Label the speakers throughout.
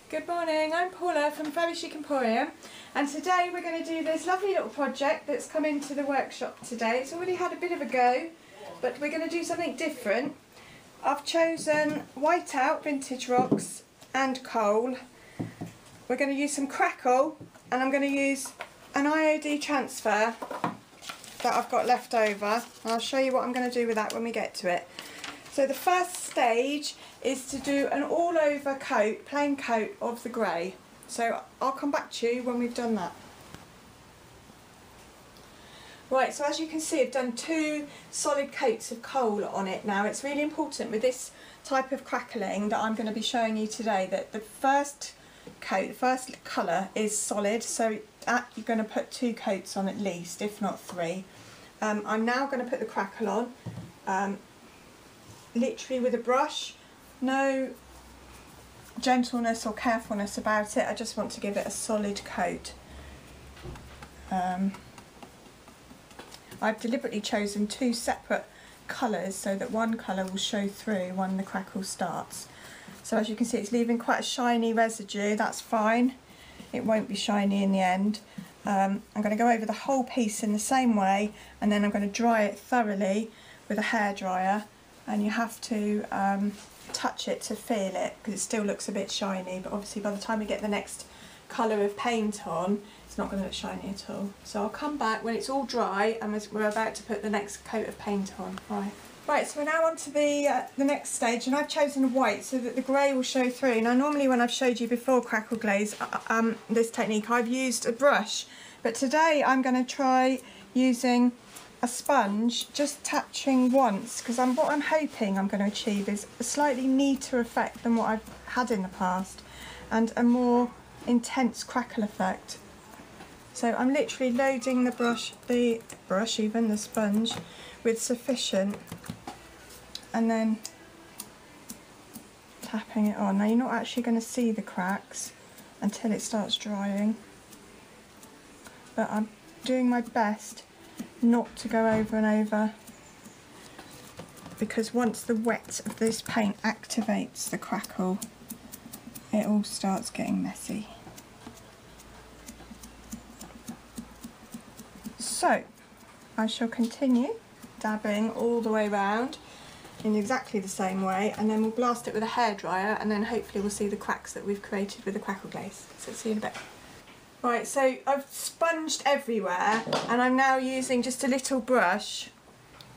Speaker 1: Good morning, I'm Paula from Chic Emporium, and today we're going to do this lovely little project that's come into the workshop today. It's already had a bit of a go, but we're going to do something different. I've chosen whiteout vintage rocks and coal. We're going to use some crackle, and I'm going to use an IOD transfer that I've got left over. I'll show you what I'm going to do with that when we get to it. So the first stage is to do an all over coat, plain coat of the grey. So I'll come back to you when we've done that. Right, so as you can see, I've done 2 solid coats of coal on it now. It's really important with this type of crackling that I'm going to be showing you today that the first coat, the first colour is solid, so you're going to put 2 coats on at least, if not 3. I'm now going to put the crackle on, literally with a brush. No gentleness or carefulness about it, I just want to give it a solid coat. I've deliberately chosen 2 separate colours so that one colour will show through when the crackle starts. So as you can see, it's leaving quite a shiny residue. That's fine, it won't be shiny in the end. I'm going to go over the whole piece in the same way, and then I'm going to dry it thoroughly with a hairdryer, and you have to touch it to feel it because it still looks a bit shiny, but obviously by the time we get the next colour of paint on, it's not going to look shiny at all. So I'll come back when it's all dry and we're about to put the next coat of paint on. Right, so we're now on to the next stage, and I've chosen a white so that the grey will show through. Now normally when I've showed you before crackle glaze, this technique, I've used a brush, but today I'm going to try using a sponge, just touching once, because what I'm hoping I'm going to achieve is a slightly neater effect than what I've had in the past, and a more intense crackle effect. So I'm literally loading the sponge with sufficient, and then tapping it on. Now you're not actually going to see the cracks until it starts drying, but I'm doing my best not to go over and over, because once the wet of this paint activates the crackle, it all starts getting messy. So I shall continue dabbing all the way around in exactly the same way, and then we'll blast it with a hairdryer, and then hopefully we'll see the cracks that we've created with the crackle glaze. So see you in a bit. Right, so I've sponged everywhere, and I'm now using just a little brush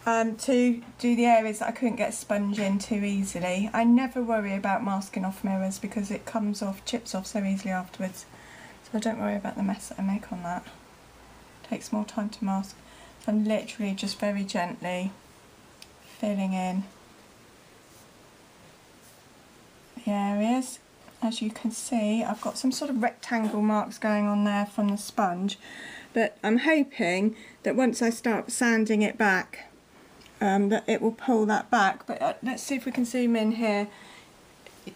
Speaker 1: to do the areas that I couldn't get sponge in too easily. I never worry about masking off mirrors because it comes off, chips off so easily afterwards. So I don't worry about the mess that I make on that. It takes more time to mask. So I'm literally just very gently filling in the areas. As you can see, I've got some sort of rectangle marks going on there from the sponge, but I'm hoping that once I start sanding it back, that it will pull that back. But let's see if we can zoom in here.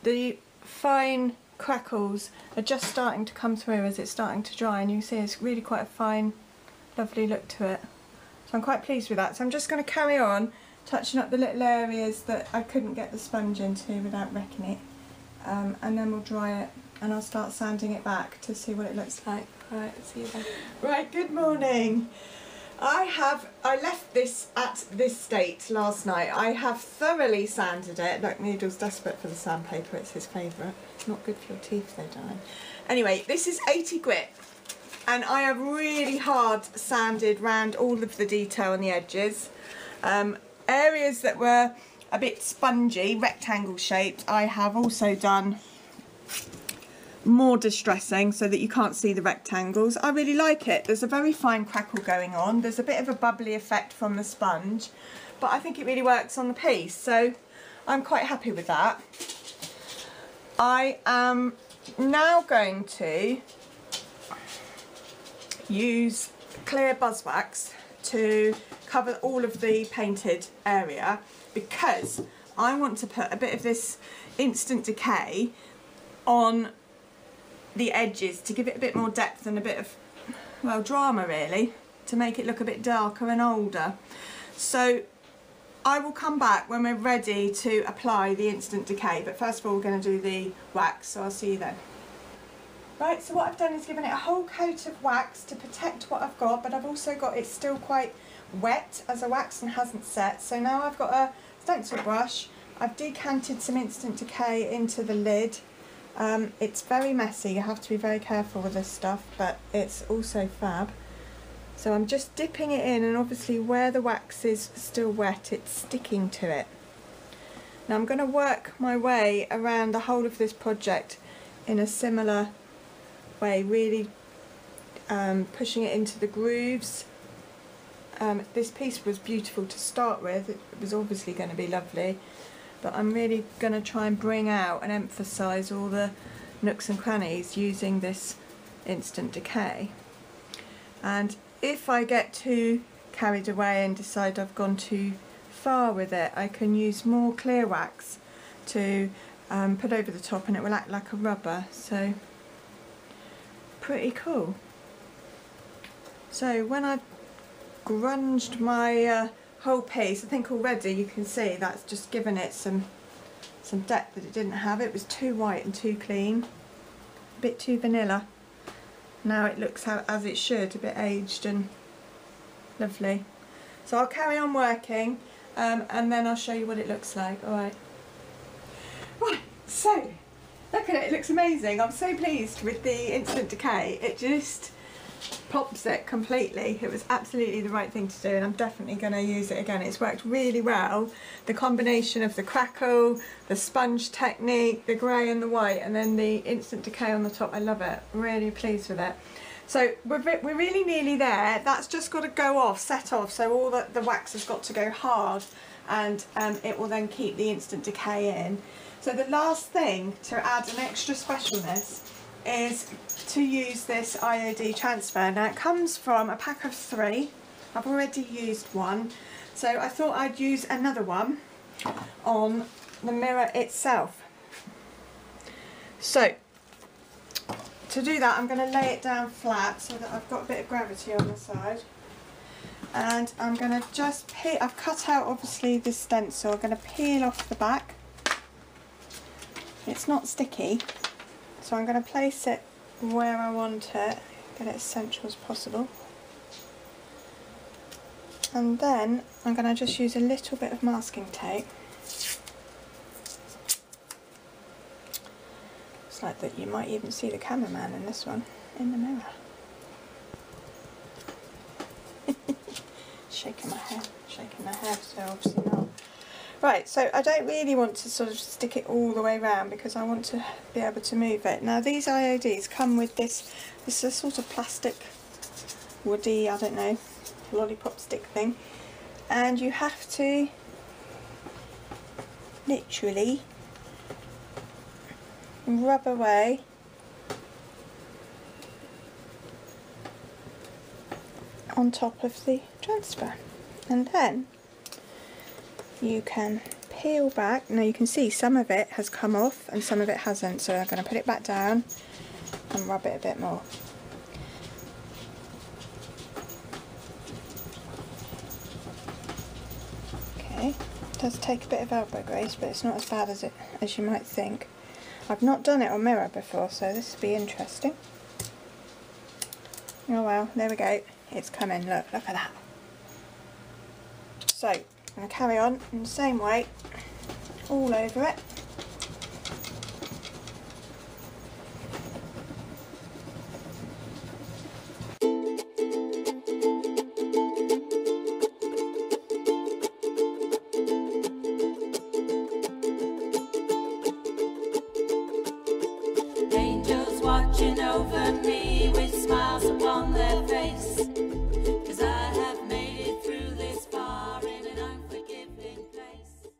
Speaker 1: The fine crackles are just starting to come through as it's starting to dry, and you can see it's really quite a fine, lovely look to it. So I'm quite pleased with that. So I'm just going to carry on touching up the little areas that I couldn't get the sponge into without wrecking it. And then we'll dry it, and I'll start sanding it back to see what it looks like. Right, see you then. Right, good morning. I left this at this state last night. I have thoroughly sanded it. Look, Noodle's desperate for the sandpaper, it's his favourite. It's not good for your teeth though, darling. Anyway, this is 80 grit, and I have really hard sanded round all of the detail on the edges. Areas that were a bit spongy, rectangle shaped, I have also done more distressing so that you can't see the rectangles. I really like it. There's a very fine crackle going on. There's a bit of a bubbly effect from the sponge, but I think it really works on the piece, so I'm quite happy with that. I am now going to use clear beeswax to cover all of the painted area, because I want to put a bit of this instant decay on the edges to give it a bit more depth and a bit of, well, drama really, to make it look a bit darker and older. So I will come back when we're ready to apply the instant decay, but first of all we're going to do the wax, so I'll see you then. Right, so what I've done is given it a whole coat of wax to protect what I've got, but I've also got it still quite wet as a wax and hasn't set. So now I've got a stencil brush. I've decanted some Instant Decay into the lid. It's very messy, you have to be very careful with this stuff, but it's also fab. So I'm just dipping it in, and obviously where the wax is still wet, it's sticking to it. Now I'm going to work my way around the whole of this project in a similar way, really pushing it into the grooves. This piece was beautiful to start with, it was obviously going to be lovely, but I'm really going to try and bring out and emphasise all the nooks and crannies using this Instant Decay. And if I get too carried away and decide I've gone too far with it, I can use more clear wax to put over the top, and it will act like a rubber, so pretty cool. So when I've grunged my whole piece, I think already you can see that's just given it some depth that it didn't have. It was too white and too clean, a bit too vanilla. Now it looks as it should, a bit aged and lovely. So I'll carry on working and then I'll show you what it looks like. Alright. Right, so look at it, it looks amazing. I'm so pleased with the Instant Decay. It just pops it completely. It was absolutely the right thing to do, and I'm definitely going to use it again. It's worked really well. The combination of the crackle, the sponge technique, the grey and the white, and then the Instant Decay on the top. I love it. Really pleased with it. So we're really nearly there. That's just got to go off, set off, so all the wax has got to go hard, and it will then keep the Instant Decay in. So the last thing to add an extra specialness is to use this IOD transfer. Now it comes from a pack of 3. I've already used one, so I thought I'd use another one on the mirror itself. So to do that, I'm going to lay it down flat so that I've got a bit of gravity on the side, and I'm going to just peel. I've cut out obviously the stencil. I'm going to peel off the back. It's not sticky, so I'm going to place it where I want it, get it as central as possible, and then I'm going to just use a little bit of masking tape. It's like that you might even see the cameraman in this one, in the mirror. Shaking my head, so obviously not. Right, so I don't really want to sort of stick it all the way around because I want to be able to move it. Now these IODs come with this is a sort of plastic, woody, I don't know, lollipop stick thing, and you have to literally rub away on top of the transfer, and then you can peel back. Now you can see some of it has come off and some of it hasn't, so I'm going to put it back down and rub it a bit more. Okay, it does take a bit of elbow grease, but it's not as bad as you might think. I've not done it on mirror before, so this will be interesting. Oh well, there we go, it's coming, look at that. So I'm going to carry on in the same way, all over it.
Speaker 2: Angels watching over me with smiles upon their face, 'cause I have made it through this far in an unforgiving place.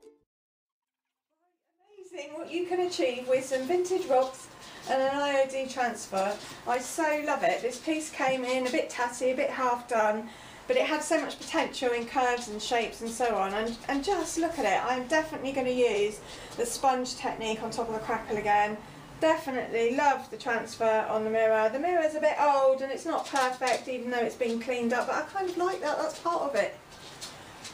Speaker 1: Amazing what you can achieve with some vintage rocks and an IOD transfer. I so love it. This piece came in a bit tatty, a bit half done, but it had so much potential in curves and shapes and so on, and just look at it. I'm definitely going to use the sponge technique on top of the crackle again. Definitely love the transfer on the mirror. The mirror's a bit old and it's not perfect even though it's been cleaned up, but I kind of like that, that's part of it.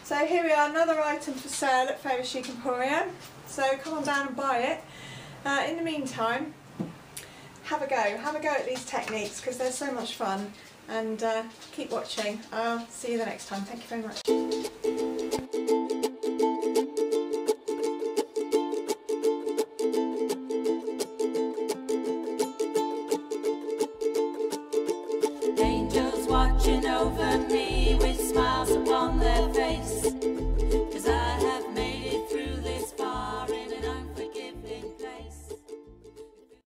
Speaker 1: So here we are, another item for sale at Chic Emporium, so come on down and buy it. In the meantime, have a go at these techniques because they're so much fun, and keep watching. I'll see you the next time. Thank you very much.